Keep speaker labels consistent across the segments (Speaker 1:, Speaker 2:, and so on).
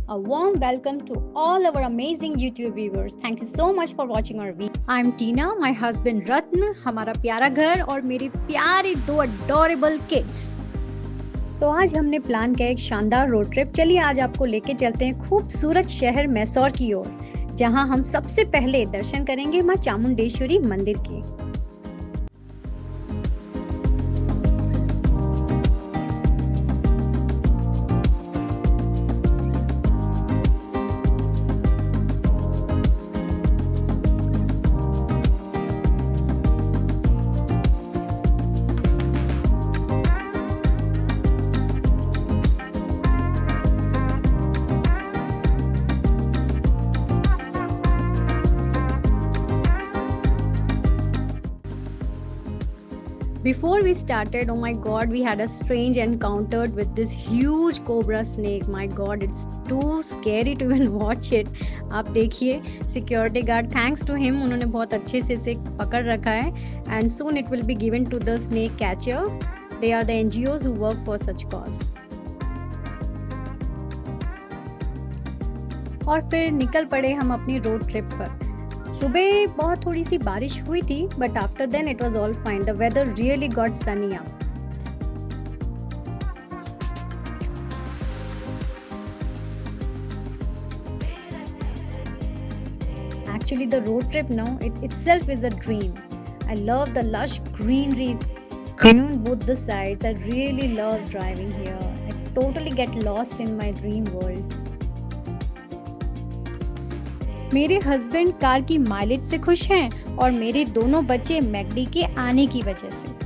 Speaker 1: A warm welcome to all our amazing YouTube viewers. Thank you so much for watching our video. I'm Tina, my husband Ratn, हमारा प्यारा घर और मेरे प्यारे 2 adorable kids. तो आज हमने प्लान किया एक शानदार रोड ट्रिप। चलिए आज आपको लेके चलते हैं खूबसूरत शहर मैसूर की ओर, जहां हम सबसे पहले दर्शन करेंगे मां चामुंडेश्वरी मंदिर के। Before we started, oh my god, we had a strange encounter with this huge cobra snake. My god, it's too scary to even watch it. आप देखिए, security guard, thanks to him, उन्होंने बहुत अच्छे से इसे पकड़ रखा है and soon it will be given to the snake catcher. They are the NGOs who work for such cause. और फिर निकल पड़े हम अपनी रोड ट्रिप पर। सुबह बहुत थोड़ी सी बारिश हुई थी, but after then it was all fine. The weather really got sunny up. Actually, the road trip now it itself is a dream. I love the lush greenery on both the sides. I really love driving here. I totally get lost in my dream world. मेरे husband car की mileage से खुश हैं और मेरे दोनों बच्चे McD के आने की वजह से।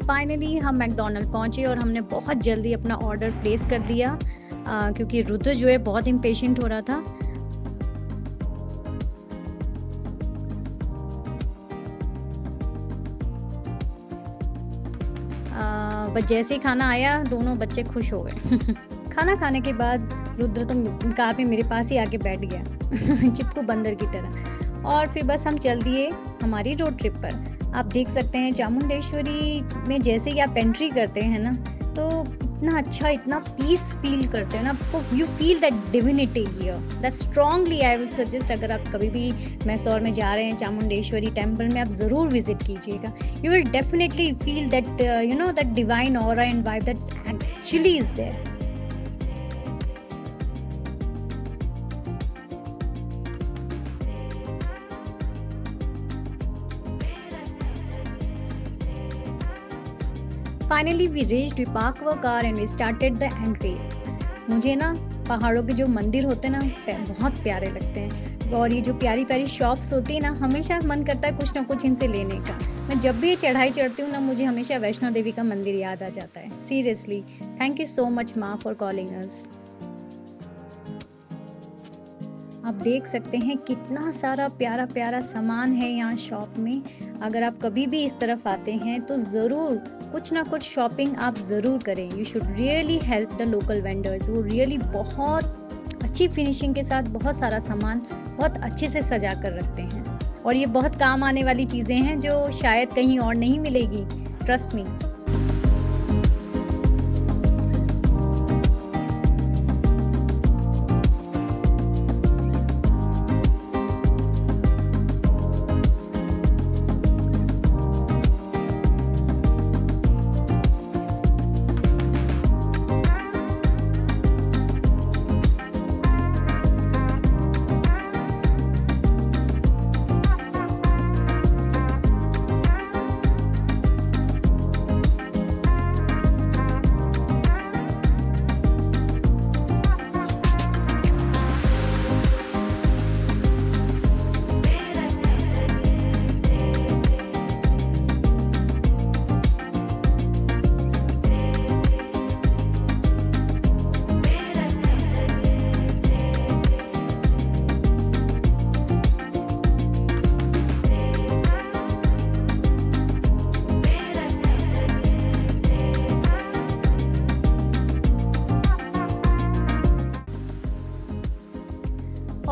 Speaker 1: फाइनली हम मैकडोनल्ड पहुंचे और हमने बहुत जल्दी अपना ऑर्डर प्लेस कर दिया, क्योंकि रुद्र जो है बहुत इम्पेशेंट हो रहा था। बस जैसे ही खाना आया दोनों बच्चे खुश हो गए। खाना खाने के बाद रुद्र तो कार में मेरे पास ही आके बैठ गया चिपकू बंदर की तरह। और फिर बस हम चल दिए हमारी रोड ट्रिप पर। आप देख सकते हैं चामुंडेश्वरी में जैसे ही आप एंट्री करते हैं ना, तो इतना अच्छा, इतना पीस फील करते हैं ना आपको। You feel that divinity here. That strongly I will suggest, अगर आप कभी भी मैसूर में जा रहे हैं चामुंडेश्वरी टेम्पल में, आप ज़रूर विजिट कीजिएगा। You will definitely feel that that divine aura and vibe that actually is there. Finally, we reached, we parked our car and we started the entry. मुझे ना पहाड़ों के जो मंदिर होते हैं ना बहुत प्यारे लगते हैं, और ये जो प्यारी प्यारी शॉप्स होती है ना, हमेशा मन करता है कुछ ना कुछ इनसे लेने का। मैं जब भी ये चढ़ाई चढ़ती हूँ ना, मुझे हमेशा वैष्णो देवी का मंदिर याद आ जाता है। Seriously, thank you so much माँ फॉर कॉलिंग अस। आप देख सकते हैं कितना सारा प्यारा प्यारा सामान है यहाँ शॉप में। अगर आप कभी भी इस तरफ आते हैं तो ज़रूर कुछ ना कुछ शॉपिंग आप ज़रूर करें। You should really help the local vendors. वो रियली बहुत अच्छी फिनिशिंग के साथ बहुत सारा सामान बहुत अच्छे से सजा कर रखते हैं, और ये बहुत काम आने वाली चीज़ें हैं जो शायद कहीं और नहीं मिलेगी, ट्रस्ट मी।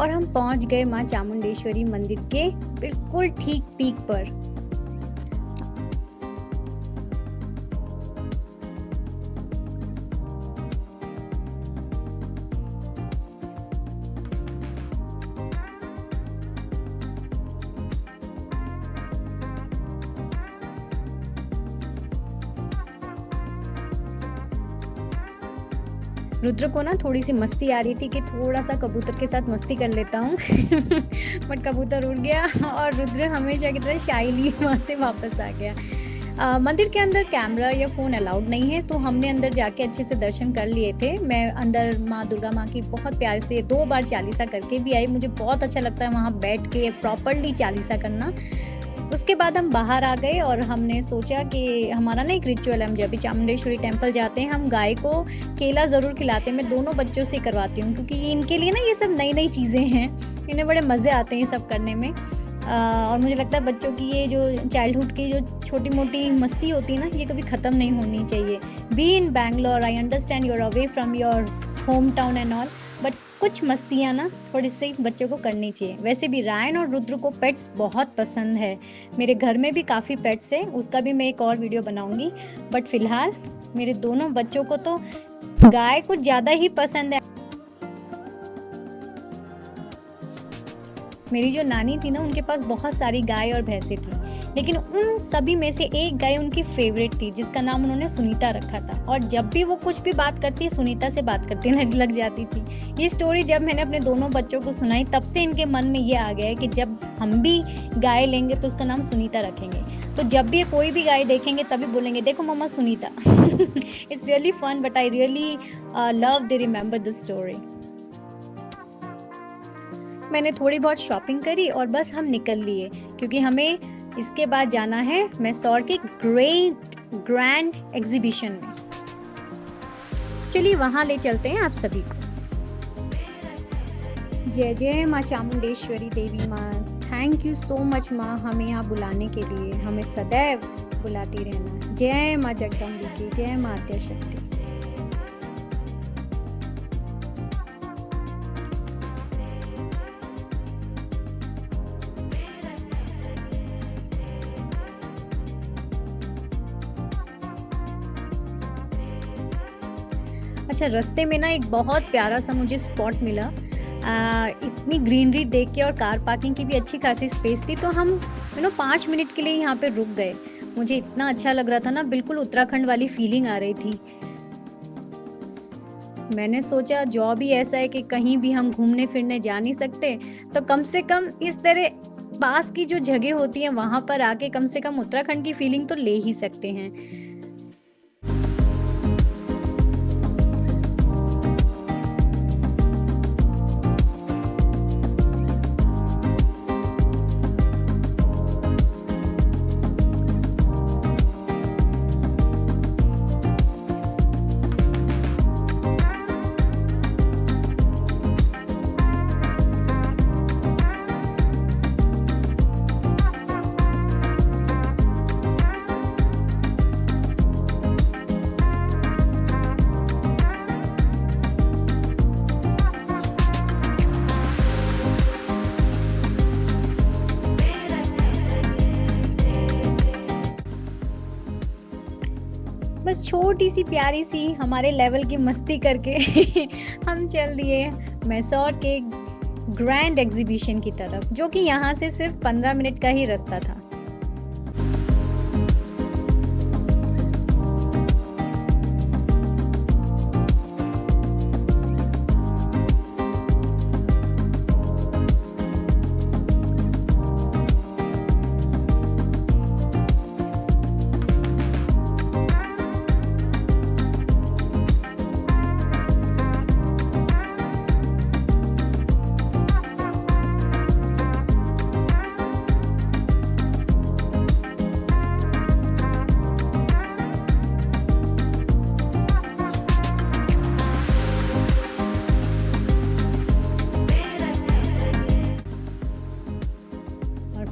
Speaker 1: और हम पहुंच गए माँ चामुंडेश्वरी मंदिर के बिल्कुल ठीक पीक पर। रुद्र को ना थोड़ी-सी मस्ती आ रही थी कि थोड़ा-सा कबूतर के साथ मस्ती कर लेता हूँ बट कबूतर उड़ गया और रुद्र हमेशा की तरह शाइली वहाँ से वापस आ गया। मंदिर के अंदर कैमरा या फ़ोन अलाउड नहीं है, तो हमने अंदर जाके अच्छे से दर्शन कर लिए थे। मैं अंदर माँ दुर्गा माँ की बहुत प्यार से 2 बार चालीसा करके भी आई। मुझे बहुत अच्छा लगता है वहाँ बैठ के प्रॉपर्ली चालीसा करना। उसके बाद हम बाहर आ गए और हमने सोचा कि हमारा ना एक रिचुअल है, हम जब भी चामुंडेश्वरी टेम्पल जाते हैं हम गाय को केला ज़रूर खिलाते हैं। मैं दोनों बच्चों से करवाती हूँ क्योंकि ये इनके लिए ना ये सब नई-नई चीज़ें हैं। इन्हें बड़े मज़े आते हैं ये सब करने में। और मुझे लगता है बच्चों की ये जो चाइल्डहुड की जो छोटी-मोटी मस्ती होती है ना, ये कभी ख़त्म नहीं होनी चाहिए। Be in Bangalore, I understand you are away from your home town and all, but कुछ मस्तियाँ ना थोड़ी-सी बच्चों को करनी चाहिए। वैसे भी रायन और रुद्र को पेट्स बहुत पसंद है। मेरे घर में भी काफ़ी पेट्स हैं, उसका भी मैं एक और वीडियो बनाऊँगी। बट फ़िलहाल मेरे दोनों बच्चों को तो गाय कुछ ज़्यादा ही पसंद है। मेरी जो नानी थी ना, उनके पास बहुत सारी गाय और भैंसें थी, लेकिन उन सभी में से एक गाय उनकी फेवरेट थी जिसका नाम उन्होंने सुनीता रखा था। और जब भी वो कुछ भी बात करती, सुनीता से बात करने लग जाती थी। ये स्टोरी जब मैंने अपने दोनों बच्चों को सुनाई, तब से इनके मन में ये आ गया है कि जब हम भी गाय लेंगे तो उसका नाम सुनीता रखेंगे। तो जब भी कोई भी गाय देखेंगे तभी बोलेंगे, देखो मम्मा Sunita. It's really fun, but I really love they remember this story. मैंने थोड़ी बहुत शॉपिंग करी और बस हम निकल लिए क्योंकि हमें इसके बाद जाना है मैसूर के ग्रैंड एग्जीबिशन में। चलिए वहां ले चलते हैं आप सभी को। जय जय माँ चामुंडेश्वरी देवी माँ, थैंक यू सो मच माँ हमें यहाँ बुलाने के लिए, हमें सदैव बुलाती रहना। जय माँ जगदम्बी की, जय माँ आद्यशक्ति। अच्छा, रास्ते में ना एक बहुत प्यारा सा मुझे स्पॉट मिला। इतनी ग्रीनरी देख के और कार पार्किंग की भी अच्छी खासी स्पेस थी, तो हम 5 मिनट के लिए यहाँ पे रुक गए। मुझे इतना अच्छा लग रहा था ना, बिल्कुल उत्तराखंड वाली फीलिंग आ रही थी। मैंने सोचा जॉब ही ऐसा है कि कहीं भी हम घूमने फिरने जा नहीं सकते, तो कम से कम इस तरह पास की जो जगह होती है वहां पर आके कम से कम उत्तराखंड की फीलिंग तो ले ही सकते हैं। बस छोटी सी प्यारी सी हमारे लेवल की मस्ती करके हम चल दिए मैसूर के ग्रैंड एग्जीबिशन की तरफ, जो कि यहाँ से सिर्फ 15 मिनट का ही रास्ता था।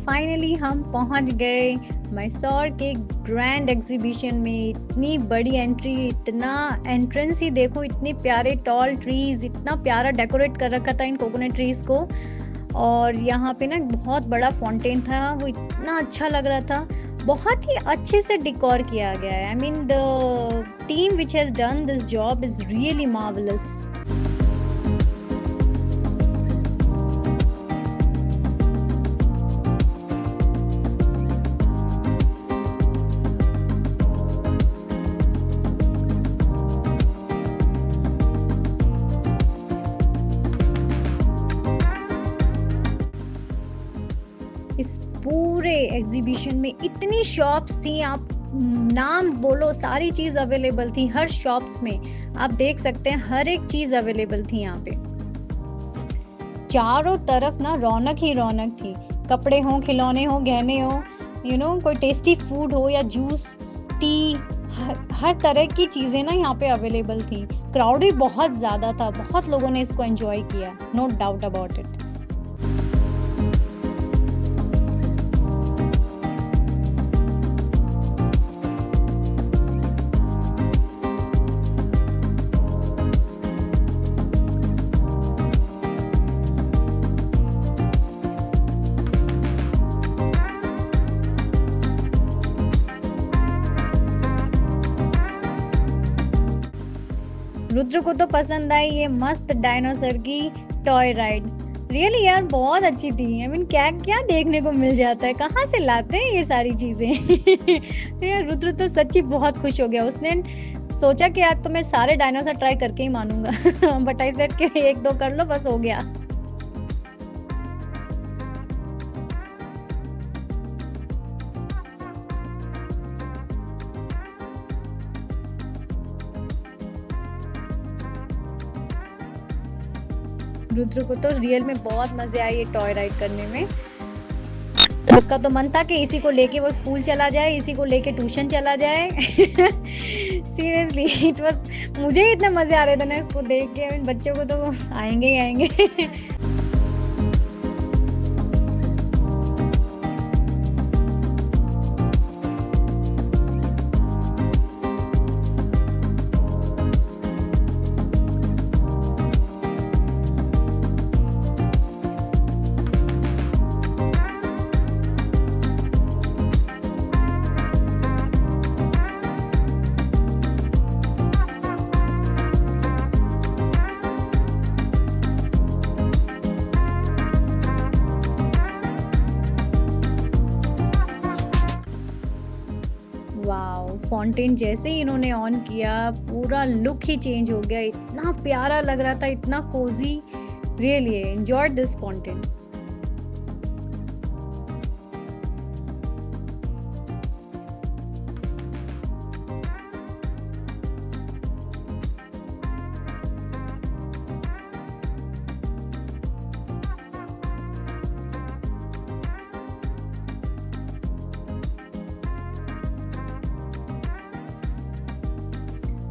Speaker 1: फाइनली हम पहुंच गए मैसूर के ग्रैंड एग्जीबिशन में इतनी बड़ी एंट्री, इतना एंट्रेंस ही देखो, इतने प्यारे टॉल ट्रीज, इतना प्यारा डेकोरेट कर रखा था इन कोकोनट ट्रीज को। और यहाँ पे ना बहुत बड़ा फाउंटेन था, वो इतना अच्छा लग रहा था, बहुत ही अच्छे से डिकोर किया गया है। I mean the team which has done this job is really marvellous. इस पूरे एग्जीबिशन में इतनी शॉप्स थी, आप नाम बोलो, सारी चीज अवेलेबल थी हर शॉप्स में। आप देख सकते हैं हर एक चीज अवेलेबल थी यहाँ पे। चारों तरफ ना रौनक ही रौनक थी, कपड़े हो, खिलौने हो, गहने हो, कोई टेस्टी फूड हो या जूस, टी, हर तरह की चीजें ना यहाँ पे अवेलेबल थी। क्राउड भी बहुत ज्यादा था, बहुत लोगों ने इसको एंजॉय किया, no doubt about it. Rudra को तो पसंद आई ये मस्त डायनासोर की टॉय राइड। रियली यार बहुत अच्छी थी। आई मीन क्या क्या देखने को मिल जाता है, कहाँ से लाते हैं ये सारी चीजें। यार रुद्र तो सच्ची बहुत खुश हो गया, उसने सोचा कि आज तो मैं सारे डायनासोर ट्राई करके ही मानूंगा। बट आई सेड कि एक दो कर लो बस हो गया। रुद्र को तो रियल में बहुत मजे आए ये टॉय राइड करने में। उसका तो मन था कि इसी को लेके वो स्कूल चला जाए, इसी को लेके ट्यूशन चला जाए। सीरियसली इट वाज, मुझे ही इतने मजे आ रहे थे ना इसको देख के। बच्चों को तो आएंगे ही आएंगे। वाओ, फाउंटेन जैसे ही इन्होंने ऑन किया पूरा लुक ही चेंज हो गया, इतना प्यारा लग रहा था, इतना cozy. Really enjoyed this fountain.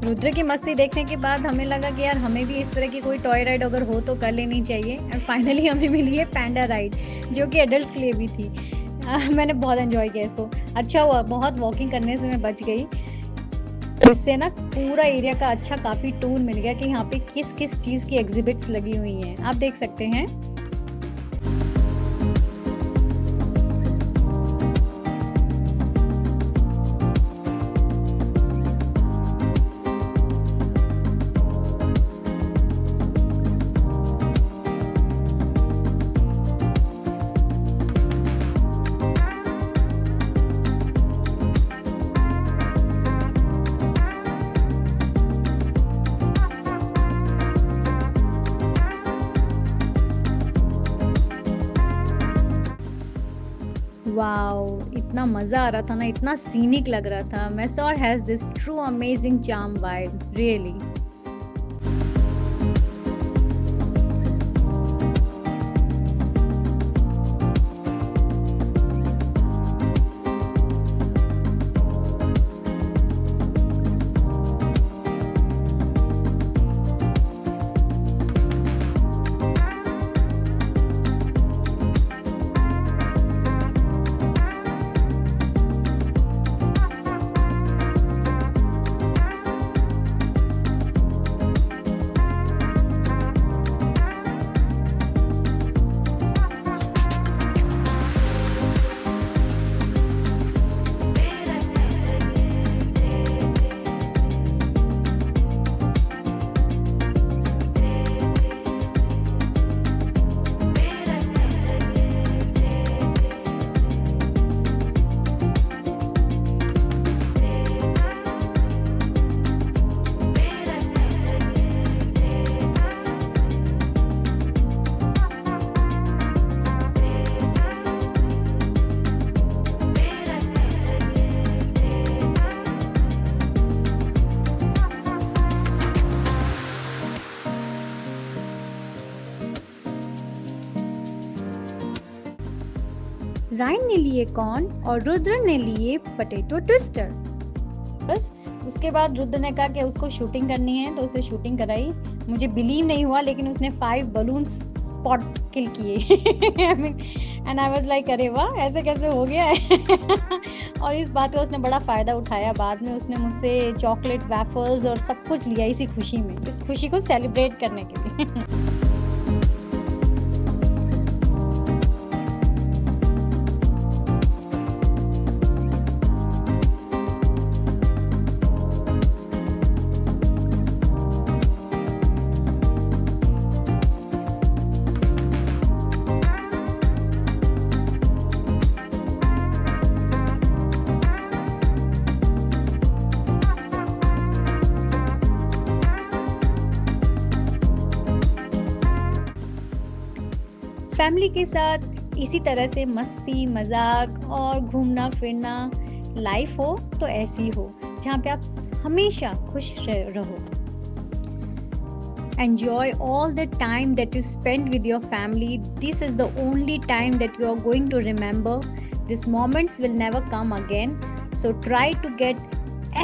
Speaker 1: Rudra की मस्ती देखने के बाद हमें लगा कि यार हमें भी इस तरह की कोई टॉय राइड अगर हो तो कर लेनी चाहिए। एंड फाइनली हमें मिली है पैंडा राइड, जो कि एडल्ट्स के लिए भी थी। मैंने बहुत एंजॉय किया इसको। अच्छा हुआ बहुत वॉकिंग करने से मैं बच गई। इससे ना पूरा एरिया का अच्छा काफ़ी टूर मिल गया कि यहाँ पे किस किस चीज़ की एग्जिबिट्स लगी हुई हैं, आप देख सकते हैं। वाओ, इतना मजा आ रहा था ना, इतना सीनिक लग रहा था। Mysore has this true amazing charm vibe, really. Ryan ने लिए कॉर्न और रुद्र ने लिए पोटैटो ट्विस्टर। बस उसके बाद रुद्र ने कहा कि उसको शूटिंग करनी है, तो उसे शूटिंग कराई। मुझे बिलीव नहीं हुआ, लेकिन उसने 5 बलून्स स्पॉट किल किए। एंड आई वाज लाइक अरे वाह, ऐसे कैसे हो गया है। और इस बात का उसने बड़ा फ़ायदा उठाया। बाद में उसने मुझसे चॉकलेट वेफर्स और सब कुछ लिया इसी खुशी में, इस खुशी को सेलिब्रेट करने के लिए। फैमिली के साथ इसी तरह से मस्ती मजाक और घूमना फिरना लाइफ हो तो ऐसी हो, जहाँ पे आप हमेशा खुश रहो। Enjoy all the time that you spend with your family. This is the only time that you are going to remember. These moments will never come again. So try to get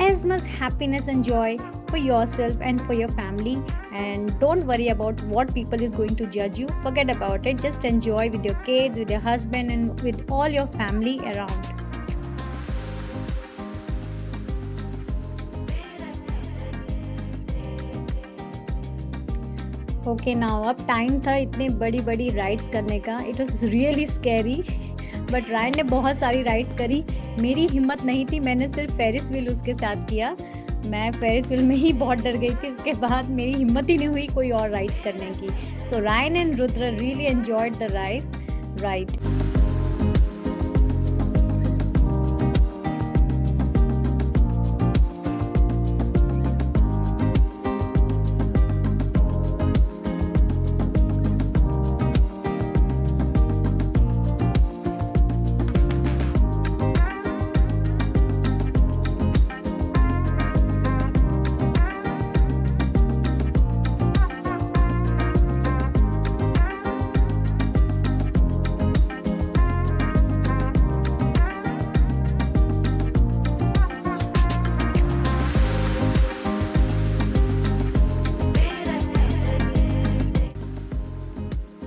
Speaker 1: as much happiness and joy for yourself and for your family, and don't worry about what people is going to judge you. Forget about it. Just enjoy with your kids, with your husband, and with all your family around. Okay now अब time था इतनी बड़ी बड़ी rides करने का। It was really scary, but Ryan ने बहुत सारी राइड्स करी। मेरी हिम्मत नहीं थी, मैंने सिर्फ फेरिस व्हील उसके साथ किया। मैं फेरिस व्हील में ही बहुत डर गई थी। उसके बाद मेरी हिम्मत ही नहीं हुई कोई और राइड्स करने की। So Ryan and Rudra really enjoyed the ride.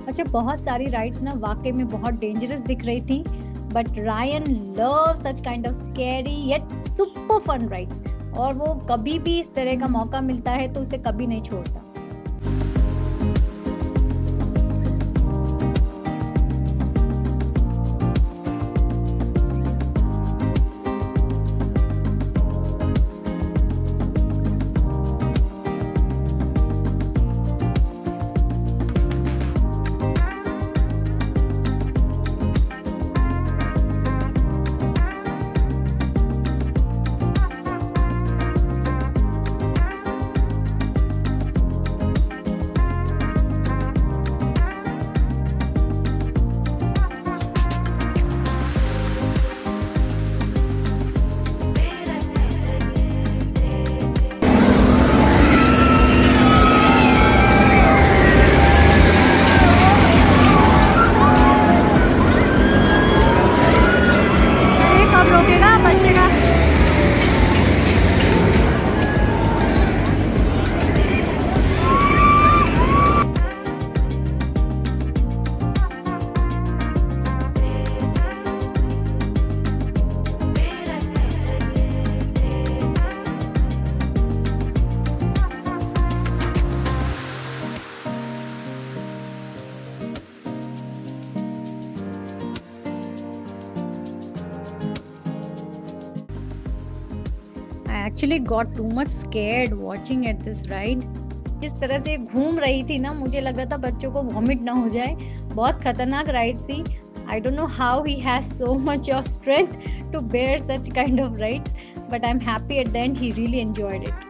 Speaker 1: अच्छा, बहुत सारी राइड्स ना वाकई में बहुत डेंजरस दिख रही थी, but Ryan love such kind of scary yet super fun rides, और वो कभी भी इस तरह का मौका मिलता है तो उसे कभी नहीं छोड़ता। I actually got too much scared watching at this ride. जिस तरह से घूम रही थी ना, मुझे लग रहा था बच्चों को वॉमिट ना हो जाए। बहुत खतरनाक राइड थी। I don't know how he has so much of strength to bear such kind of rides, but I'm happy at the end he really enjoyed it.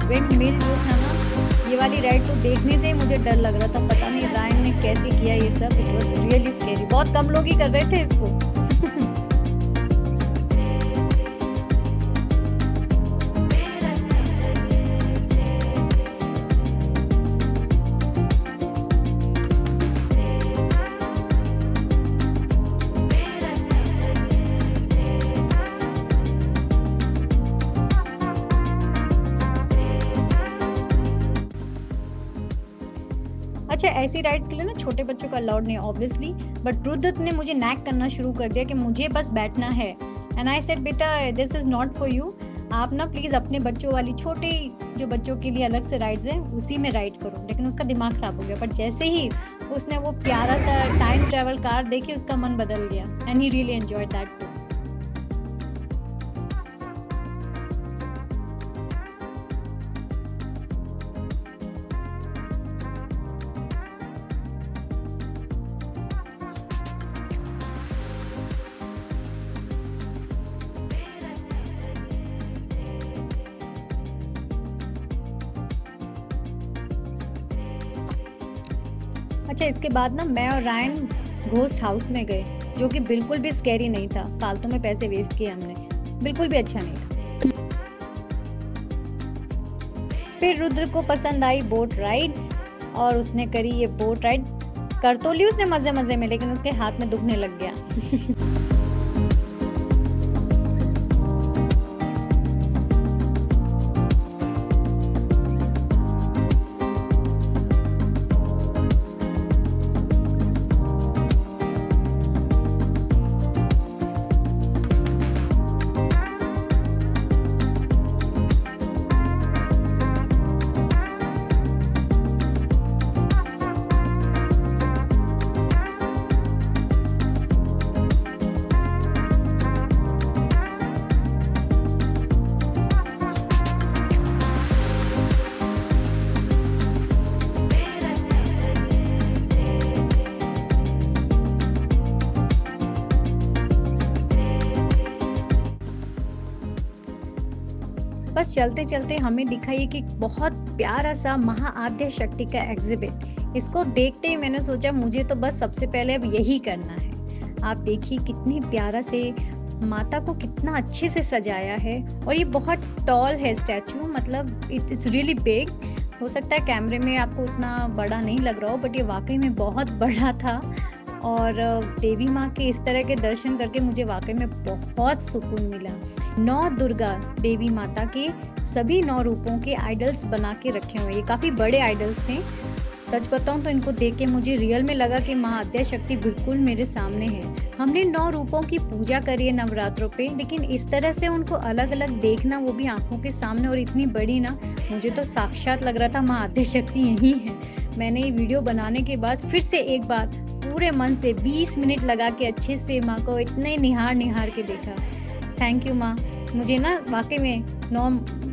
Speaker 1: Wind mill जो था ना, ये वाली राइड तो देखने से ही मुझे डर लग रहा था। पता नहीं रायन ने कैसे किया ये सब, इट वाज़ रियली स्कैरी। बहुत कम लोग ही कर रहे थे इसको। अच्छा, ऐसी राइड्स के लिए ना छोटे बच्चों को अलाउड नहीं है ऑब्वियसली, बट रुद्र ने मुझे नैग करना शुरू कर दिया कि मुझे बस बैठना है। एंड आई सेड बेटा this is not for you, आप ना प्लीज़ अपने बच्चों वाली छोटी जो बच्चों के लिए अलग से राइड्स हैं उसी में राइड करो। लेकिन उसका दिमाग ख़राब हो गया, बट जैसे ही उसने वो प्यारा सा टाइम ट्रैवल कार देखी उसका मन बदल गया and he really enjoyed that too. अच्छा, इसके बाद ना मैं और रायन घोस्ट हाउस में गए, जो कि बिल्कुल भी स्कैरी नहीं था। फालतू में पैसे वेस्ट किए हमने, बिल्कुल भी अच्छा नहीं था। फिर रुद्र को पसंद आई बोट राइड और उसने करी ये बोट राइड। कर तो ली उसने मजे मजे में, लेकिन उसके हाथ में दुखने लग गया। बस चलते चलते हमें दिखा ये कि बहुत प्यारा सा महाआद्य शक्ति का एग्जिबिट। इसको देखते ही मैंने सोचा मुझे तो बस सबसे पहले अब यही करना है। आप देखिए कितनी प्यारा से माता को कितना अच्छे से सजाया है, और ये बहुत टॉल है स्टैचू, मतलब इट्स रियली बिग। हो सकता है कैमरे में आपको उतना बड़ा नहीं लग रहा हो, बट ये वाकई में बहुत बड़ा था। और देवी माँ के इस तरह के दर्शन करके मुझे वाकई में बहुत सुकून मिला। 9 दुर्गा देवी माता के सभी 9 रूपों के आइडल्स बना के रखे हुए, ये काफ़ी बड़े आइडल्स थे। सच बताऊं तो इनको देख के मुझे रियल में लगा कि माँ आद्या शक्ति बिल्कुल मेरे सामने है। हमने 9 रूपों की पूजा करी है नवरात्रों पे, लेकिन इस तरह से उनको अलग अलग देखना, वो भी आंखों के सामने और इतनी बड़ी ना, मुझे तो साक्षात लग रहा था माँ आद्या शक्ति यही है। मैंने ये वीडियो बनाने के बाद फिर से एक बार पूरे मन से 20 मिनट लगा के अच्छे से माँ को इतने निहार के देखा। थैंक यू माँ, मुझे ना वाकई में 9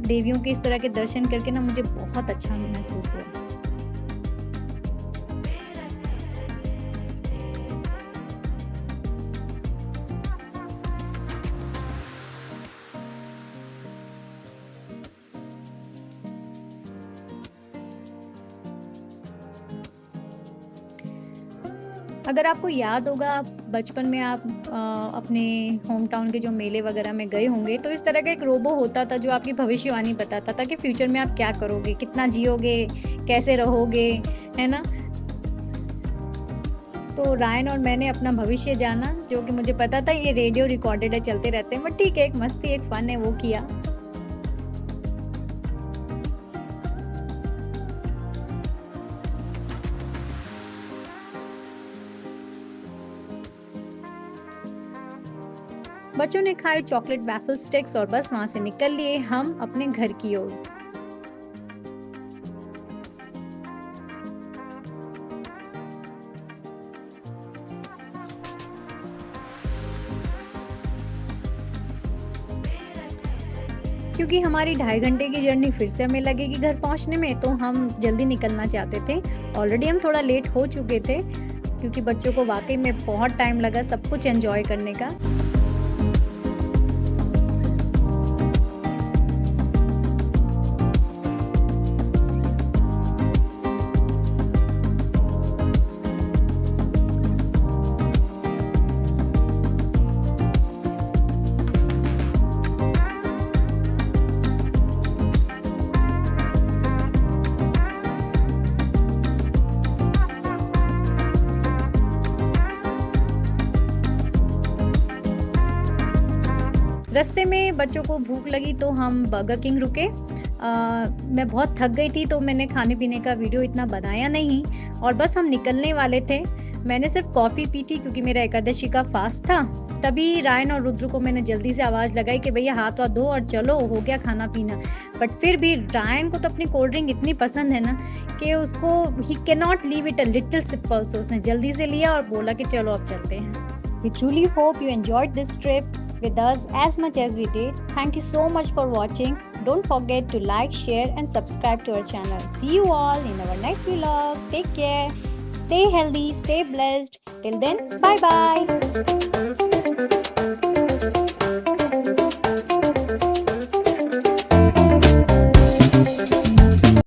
Speaker 1: देवियों के इस तरह के दर्शन करके ना मुझे बहुत अच्छा महसूस हुआ। अगर आपको याद होगा बचपन में आप अपने होम टाउन के जो मेले वगैरह में गए होंगे, तो इस तरह का एक रोबो होता था जो आपकी भविष्यवाणी बताता था कि फ्यूचर में आप क्या करोगे, कितना जियोगे, कैसे रहोगे, है ना। तो रायन और मैंने अपना भविष्य जाना, जो कि मुझे पता था ये रेडियो रिकॉर्डेड है, चलते रहते हैं, बट ठीक है, एक मस्ती एक फन है, वो किया। बच्चों ने खाए चॉकलेट वैफल स्टिक्स और बस वहां से निकल लिए हम अपने घर की ओर। क्योंकि हमारी 2.5 घंटे की जर्नी फिर से हमें लगेगी घर पहुंचने में, तो हम जल्दी निकलना चाहते थे। ऑलरेडी हम थोड़ा लेट हो चुके थे, क्योंकि बच्चों को वाकई में बहुत टाइम लगा सब कुछ एंजॉय करने का। रास्ते में बच्चों को भूख लगी तो हम बर्गर किंग रुके। मैं बहुत थक गई थी तो मैंने खाने-पीने का वीडियो इतना बनाया नहीं और बस हम निकलने वाले थे। मैंने सिर्फ़ कॉफ़ी पी थी क्योंकि मेरा एकादशी का फ़ास्ट था। तभी रायन और रुद्र को मैंने जल्दी से आवाज़ लगाई कि भैया हाथ-वाथ धो और चलो, हो गया खाना-पीना। बट फिर भी रायन को तो अपनी कोल्ड ड्रिंक इतनी पसंद है ना कि उसको he can not leave it a little sip also. उसने जल्दी से लिया और बोला कि चलो अब चलते हैं। We truly hope you enjoyed this trip with us as much as we did. Thank you so much for watching. Don't forget to like, share, and subscribe to our channel. See you all in our next vlog. Take care. Stay healthy, stay blessed. Till then, bye bye.